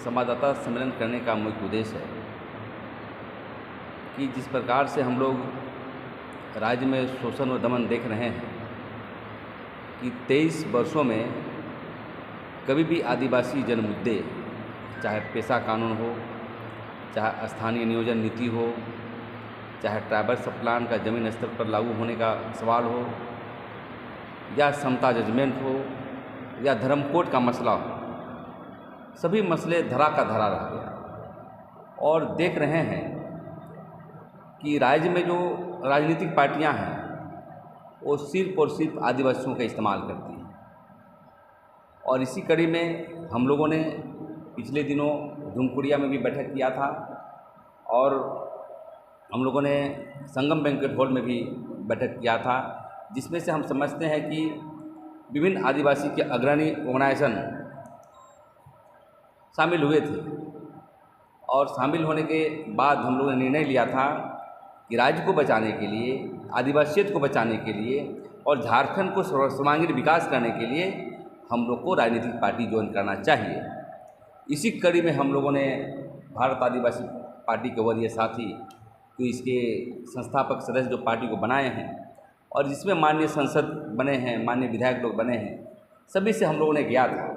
संवाददाता सम्मेलन करने का मुख्य उद्देश्य है कि जिस प्रकार से हम लोग राज्य में शोषण और दमन देख रहे हैं कि 23 वर्षों में कभी भी आदिवासी जन मुद्दे, चाहे पेशा कानून हो, चाहे स्थानीय नियोजन नीति हो, चाहे ट्राइबल सब प्लान का ज़मीन स्तर पर लागू होने का सवाल हो, या समता जजमेंट हो, या धर्म कोड का मसला हो, सभी मसले धरा का धरा रह गया। और देख रहे हैं कि राज्य में जो राजनीतिक पार्टियां हैं वो सिर्फ और सिर्फ आदिवासियों का इस्तेमाल करती हैं। और इसी कड़ी में हम लोगों ने पिछले दिनों धूमकुड़िया में भी बैठक किया था और हम लोगों ने संगम बैंक्वेट हॉल में भी बैठक किया था, जिसमें से हम समझते हैं कि विभिन्न आदिवासी के अग्रणी ऑर्गेनाइजेशन शामिल हुए थे। और शामिल होने के बाद हम लोगों ने निर्णय लिया था कि राज्य को बचाने के लिए, आदिवासियत को बचाने के लिए और झारखंड को सर्वांगीण विकास करने के लिए हम लोग को राजनीतिक पार्टी ज्वाइन करना चाहिए। इसी कड़ी में हम लोगों ने भारत आदिवासी पार्टी के वरीय साथी, तो इसके संस्थापक सदस्य जो पार्टी को बनाए हैं और जिसमें माननीय सांसद बने हैं, माननीय विधायक लोग बने हैं, सभी से हम लोगों ने गया था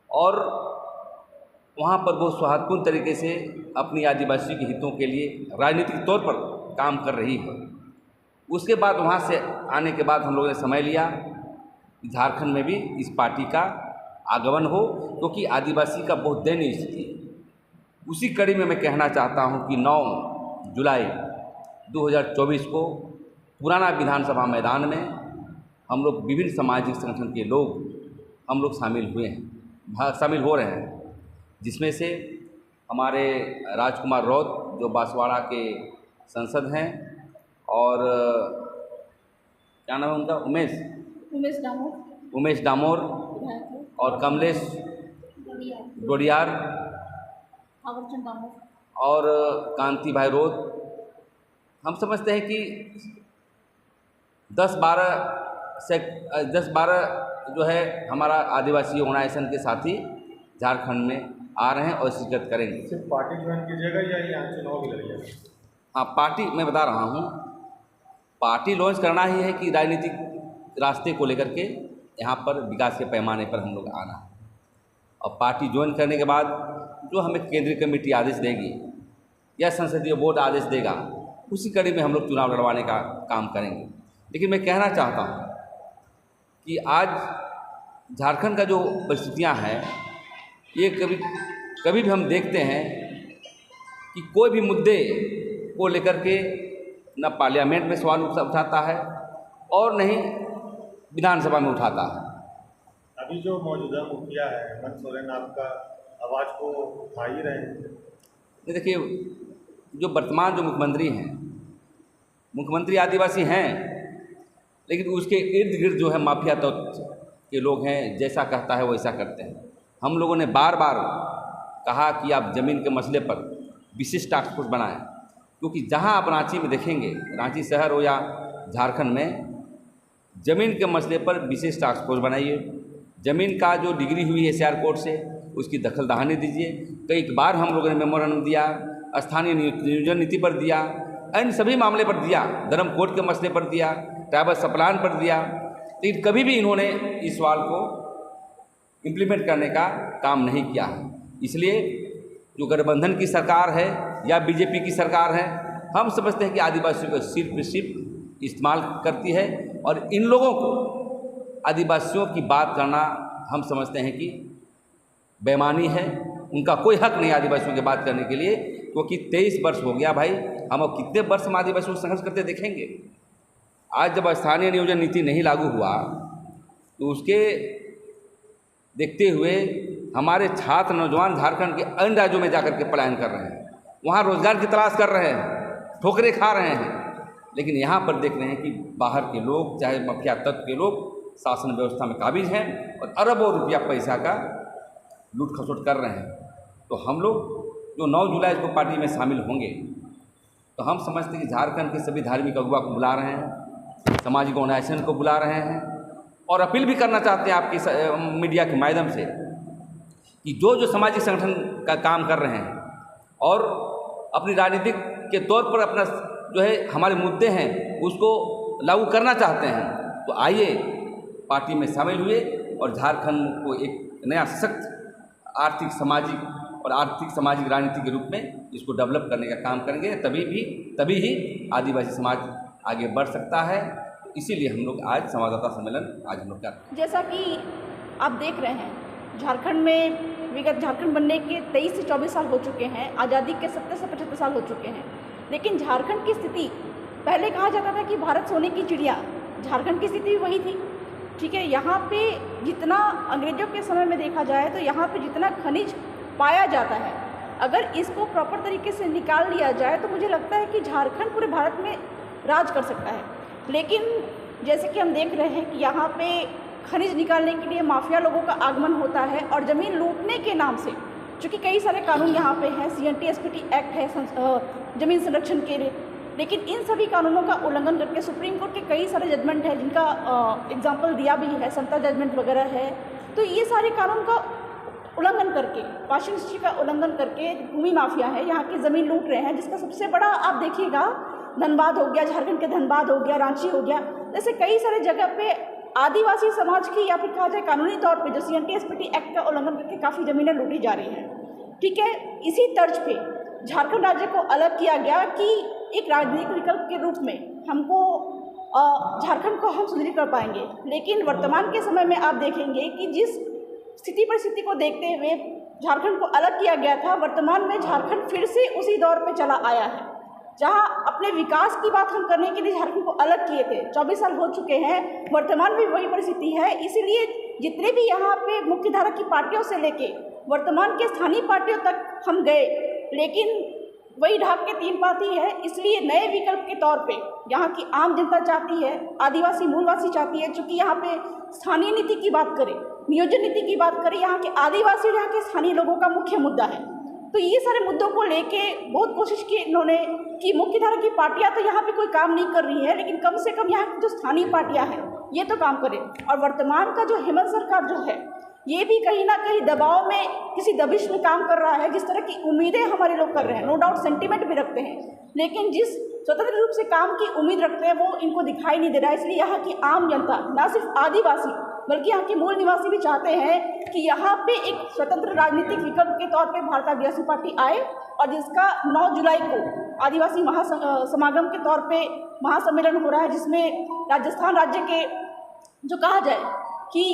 और वहाँ पर बहुत सौहार्दपूर्ण तरीके से अपनी आदिवासी के हितों के लिए राजनीतिक तौर पर काम कर रही है। उसके बाद वहाँ से आने के बाद हम लोगों ने समय लिया कि झारखंड में भी इस पार्टी का आगमन हो, क्योंकि आदिवासी का बहुत दयनीय स्थिति है। उसी कड़ी में मैं कहना चाहता हूँ कि 9 जुलाई 2024 को पुराना विधानसभा मैदान में हम लोग विभिन्न सामाजिक संगठन के लोग हम लोग शामिल हो रहे हैं, जिसमें से हमारे राजकुमार रौत जो बांसवाड़ा के सांसद हैं और क्या नाम है उनका, उमेश डामोर और कमलेश डोडियार और कांति भाई रोध। हम समझते हैं कि 10-12 जो है हमारा आदिवासी ऑर्गेनाइजेशन के साथी झारखंड में आ रहे हैं और शिरकत करेंगे। सिर्फ पार्टी ज्वाइन कीजिएगा या यहाँ चुनाव भी लड़िएगा? हाँ, पार्टी मैं बता रहा हूँ, पार्टी लॉन्च करना ही है कि राजनीतिक रास्ते को लेकर के यहाँ पर विकास के पैमाने पर हम लोग आना है। और पार्टी ज्वाइन करने के बाद जो हमें केंद्रीय कमेटी आदेश देगी या संसदीय बोर्ड आदेश देगा, उसी कड़ी में हम लोग चुनाव लड़वाने का काम करेंगे। लेकिन मैं कहना चाहता हूँ कि आज झारखंड का जो परिस्थितियाँ हैं, ये कभी भी हम देखते हैं कि कोई भी मुद्दे को लेकर के न पार्लियामेंट में सवाल उठाता है और न ही विधानसभा में उठाता है। अभी जो मौजूदा मुखिया है हेमंत सोरेन आपका आवाज़ को उठा ही रहे हैं। देखिए, जो वर्तमान जो मुख्यमंत्री हैं, मुख्यमंत्री आदिवासी हैं, लेकिन उसके इर्द गिर्द जो है माफिया तत्व के लोग हैं, जैसा कहता है वैसा करते हैं। हम लोगों ने बार बार कहा कि आप ज़मीन के मसले पर विशेष टास्क फोर्स बनाएं, क्योंकि जहां आप रांची में देखेंगे, रांची शहर हो या झारखंड में, ज़मीन के मसले पर विशेष टास्क फोर्स बनाइए। ज़मीन का जो डिग्री हुई है SR कोर्ट से, उसकी दखल दहानी दीजिए। कई बार हम लोगों ने मेमोरेंडम दिया, स्थानीय नियोजन नीति पर दिया, इन सभी मामले पर दिया, धर्म कोड के मसले पर दिया, ट्राइबल सब प्लान पर दिया, लेकिन कभी भी इन्होंने इस सवाल को इम्प्लीमेंट करने का काम नहीं किया है। इसलिए जो गठबंधन की सरकार है या बीजेपी की सरकार है, हम समझते हैं कि आदिवासियों को सिर्फ इस्तेमाल करती है और इन लोगों को आदिवासियों की बात करना हम समझते हैं कि बेईमानी है। उनका कोई हक नहीं आदिवासियों की बात करने के लिए, क्योंकि 23 वर्ष हो गया भाई। हम अब कितने वर्ष हम आदिवासियों को संघर्ष करते देखेंगे। आज जब स्थानीय नियोजन नीति नहीं लागू हुआ तो उसके देखते हुए हमारे छात्र नौजवान झारखंड के अन्य राज्यों में जाकर के पलायन कर रहे हैं, वहाँ रोजगार की तलाश कर रहे हैं, ठोकरें खा रहे हैं। लेकिन यहाँ पर देख रहे हैं कि बाहर के लोग, चाहे माफिया तत्व के लोग, शासन व्यवस्था में काबिज हैं और अरबों रुपया पैसा का लूट खसोट कर रहे हैं। तो हम लोग जो 9 जुलाई को पार्टी में शामिल होंगे, तो हम समझते हैं कि झारखंड के सभी धार्मिक अगुवा को बुला रहे हैं, सामाजिक ऑर्गेनाइजेशन को बुला रहे हैं और अपील भी करना चाहते हैं आपकी मीडिया के माध्यम से कि जो जो सामाजिक संगठन का काम कर रहे हैं और अपनी राजनीतिक के तौर पर अपना जो है हमारे मुद्दे हैं उसको लागू करना चाहते हैं, तो आइए पार्टी में शामिल हुए और झारखंड को एक नया सशक्त आर्थिक सामाजिक राजनीति के रूप में इसको डेवलप करने का काम करेंगे। तभी ही आदिवासी समाज आगे बढ़ सकता है। इसीलिए हम लोग आज संवाददाता सम्मेलन आज हम लोग कर रहे हैं। जैसा कि आप देख रहे हैं, झारखंड में विगत झारखंड बनने के 23 से 24 साल हो चुके हैं, आज़ादी के 70 से 75 साल हो चुके हैं, लेकिन झारखंड की स्थिति, पहले कहा जाता था कि भारत सोने की चिड़िया, झारखंड की स्थिति वही थी। ठीक है, यहाँ पे जितना अंग्रेजों के समय में देखा जाए तो यहाँ पे जितना खनिज पाया जाता है, अगर इसको प्रॉपर तरीके से निकाल लिया जाए तो मुझे लगता है कि झारखंड पूरे भारत में राज कर सकता है। लेकिन जैसे कि हम देख रहे हैं कि यहाँ पे खनिज निकालने के लिए माफिया लोगों का आगमन होता है और ज़मीन लूटने के नाम से, चूँकि कई सारे कानून यहाँ पे हैं, CNT-SPT एक्ट है ज़मीन संरक्षण के लिए, लेकिन इन सभी कानूनों का उल्लंघन करके सुप्रीम कोर्ट के कई सारे जजमेंट हैं जिनका एग्जाम्पल दिया भी है, समता जजमेंट वगैरह है, तो ये सारे कानून का उल्लंघन करके, पार्शियल हिस्ट्री का उल्लंघन करके भूमि माफिया है यहाँ की ज़मीन लूट रहे हैं, जिसका सबसे बड़ा आप देखिएगा धनबाद हो गया, झारखंड के धनबाद हो गया, रांची हो गया, जैसे कई सारे जगह पे आदिवासी समाज की या फिर कहा जाए कानूनी तौर पे जो CNT-SPT एक्ट का उल्लंघन करके काफ़ी ज़मीनें लूटी जा रही हैं। ठीक है, इसी तर्ज पे झारखंड राज्य को अलग किया गया कि एक राजनीतिक विकल्प के रूप में हमको झारखंड को हम सुदृढ़ कर पाएंगे। लेकिन वर्तमान के समय में आप देखेंगे कि जिस स्थिति परिस्थिति को देखते हुए झारखंड को अलग किया गया था, वर्तमान में झारखंड फिर से उसी दौर पे चला आया है जहां अपने विकास की बात हम करने के लिए झारखंड को अलग किए थे। 24 साल हो चुके हैं, वर्तमान में वही परिस्थिति है। इसीलिए जितने भी यहाँ पे मुख्य धारा की पार्टियों से लेके वर्तमान के स्थानीय पार्टियों तक हम गए, लेकिन वही ढाक के 3 पाती है। इसलिए नए विकल्प के तौर पे यहाँ की आम जनता चाहती है, आदिवासी मूलवासी चाहती है, चूँकि यहाँ पे स्थानीय नीति की बात करें, नियोजन नीति की बात करें, यहाँ के आदिवासी और यहाँ के स्थानीय लोगों का मुख्य मुद्दा है। तो ये सारे मुद्दों को लेके बहुत कोशिश की इन्होंने कि मुख्य धारा की पार्टियां तो यहाँ पे कोई काम नहीं कर रही है, लेकिन कम से कम यहाँ की जो स्थानीय पार्टियां हैं ये तो काम करें। और वर्तमान का जो हेमंत सरकार जो है ये भी कहीं ना कहीं दबाव में, किसी दबिश में काम कर रहा है। जिस तरह की उम्मीदें हमारे लोग कर रहे हैं, नो डाउट सेंटिमेंट भी रखते हैं, लेकिन जिस स्वतंत्र रूप से काम की उम्मीद रखते हैं वो इनको दिखाई नहीं दे रहा है। इसलिए यहाँ की आम जनता, ना सिर्फ आदिवासी बल्कि यहाँ के मूल निवासी भी चाहते हैं कि यहाँ पे एक स्वतंत्र राजनीतिक विकल्प के तौर पे भारत आदिवासी पार्टी आए, और जिसका 9 जुलाई को आदिवासी महासमागम के तौर पे महासम्मेलन हो रहा है, जिसमें राजस्थान राज्य के जो कहा जाए कि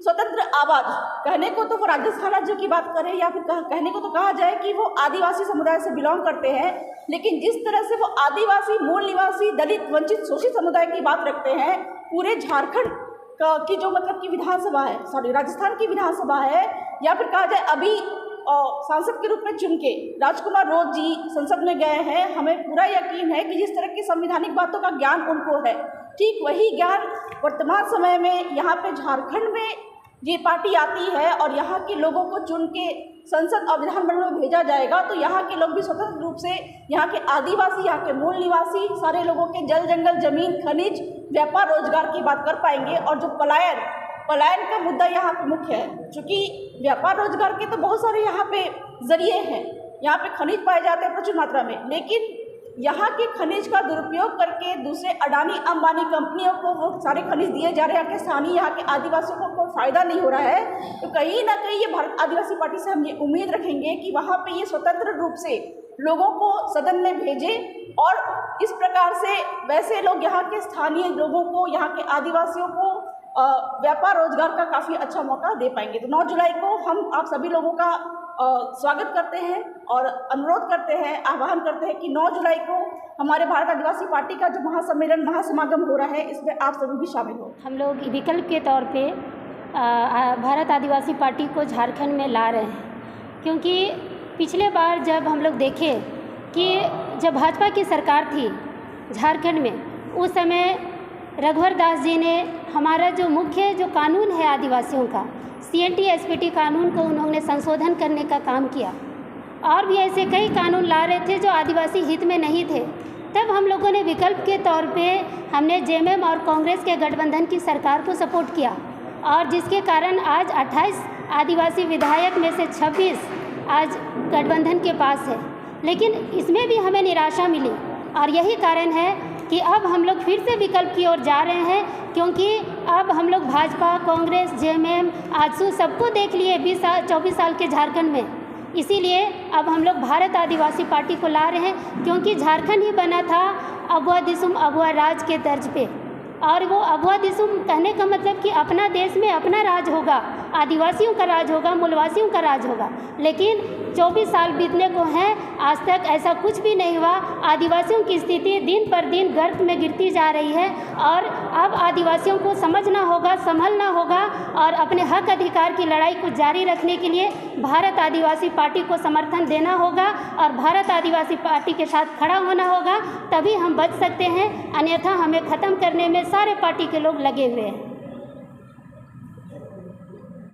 स्वतंत्र आवाज़, कहने को तो वो राजस्थान राज्य की बात करें या फिर कहने को तो कहा जाए कि वो आदिवासी समुदाय से बिलोंग करते हैं, लेकिन जिस तरह से वो आदिवासी, मूल निवासी, दलित, वंचित, शोषित समुदाय की बात रखते हैं, पूरे झारखंड की जो मतलब की विधानसभा है, सॉरी राजस्थान की विधानसभा है, या फिर कहा जाए अभी सांसद के रूप में चुन के राजकुमार रोज जी संसद में गए हैं, हमें पूरा यकीन है कि जिस तरह की संवैधानिक बातों का ज्ञान उनको है, ठीक वही ज्ञान वर्तमान समय में यहाँ पे झारखंड में ये पार्टी आती है और यहाँ के लोगों को चुन के संसद और विधानमंडल में भेजा जाएगा, तो यहाँ के लोग भी स्वतंत्र रूप से यहाँ के आदिवासी, यहाँ के मूल निवासी सारे लोगों के जल जंगल, जमीन, खनिज, व्यापार, रोजगार की बात कर पाएंगे। और जो पलायन का मुद्दा यहाँ पे मुख्य है, क्योंकि व्यापार रोजगार के तो बहुत सारे यहाँ पे जरिए हैं, यहाँ पे खनिज पाए जाते हैं प्रचुर मात्रा में, लेकिन यहाँ के खनिज का दुरुपयोग करके दूसरे अडानी अंबानी कंपनियों को वो सारे खनिज दिए जा रहे हैं, स्थानीय यहाँ के आदिवासियों को कोई फायदा नहीं हो रहा है। तो कहीं ना कहीं ये भारत आदिवासी पार्टी से हम ये उम्मीद रखेंगे कि वहाँ पे ये स्वतंत्र रूप से लोगों को सदन में भेजे, और इस प्रकार से वैसे लोग यहाँ के स्थानीय लोगों को, यहाँ के आदिवासियों को व्यापार रोजगार का काफ़ी अच्छा मौका दे पाएंगे। तो 9 जुलाई को हम आप सभी लोगों का स्वागत करते हैं और अनुरोध करते हैं, आह्वान करते हैं कि 9 जुलाई को हमारे भारत आदिवासी पार्टी का जो महासम्मेलन, महासमागम हो रहा है, इसमें आप सभी भी शामिल हो। हम लोग विकल्प के तौर पे भारत आदिवासी पार्टी को झारखंड में ला रहे हैं, क्योंकि पिछले बार जब हम लोग देखे कि जब भाजपा की सरकार थी झारखंड में, उस समय रघुवर दास जी ने हमारा जो मुख्य जो कानून है आदिवासियों का, CNT-SPT कानून को उन्होंने संशोधन करने का काम किया, और भी ऐसे कई कानून ला रहे थे जो आदिवासी हित में नहीं थे। तब हम लोगों ने विकल्प के तौर पे हमने JMM और कांग्रेस के गठबंधन की सरकार को सपोर्ट किया, और जिसके कारण आज आदिवासी विधायक में से 26 आज गठबंधन के पास है, लेकिन इसमें भी हमें निराशा मिली और यही कारण है कि अब हम लोग फिर से विकल्प की ओर जा रहे हैं, क्योंकि अब हम लोग भाजपा, कांग्रेस, जेएमएम, आजसू सबको देख लिए 24 साल के झारखंड में। इसीलिए अब हम लोग भारत आदिवासी पार्टी को ला रहे हैं, क्योंकि झारखंड ही बना था अबुआ दिसुम अबुआ राज के तर्ज पे। और वो अबुआ दिसुम कहने का मतलब कि अपना देश में अपना राज होगा, आदिवासियों का राज होगा, मूलवासियों का राज होगा। लेकिन 24 साल बीतने को हैं, आज तक ऐसा कुछ भी नहीं हुआ। आदिवासियों की स्थिति दिन पर दिन गर्त में गिरती जा रही है और अब आदिवासियों को समझना होगा, संभलना होगा और अपने हक अधिकार की लड़ाई को जारी रखने के लिए भारत आदिवासी पार्टी को समर्थन देना होगा और भारत आदिवासी पार्टी के साथ खड़ा होना होगा, तभी हम बच सकते हैं। अन्यथा हमें ख़त्म करने में सारे पार्टी के लोग लगे हुए हैं।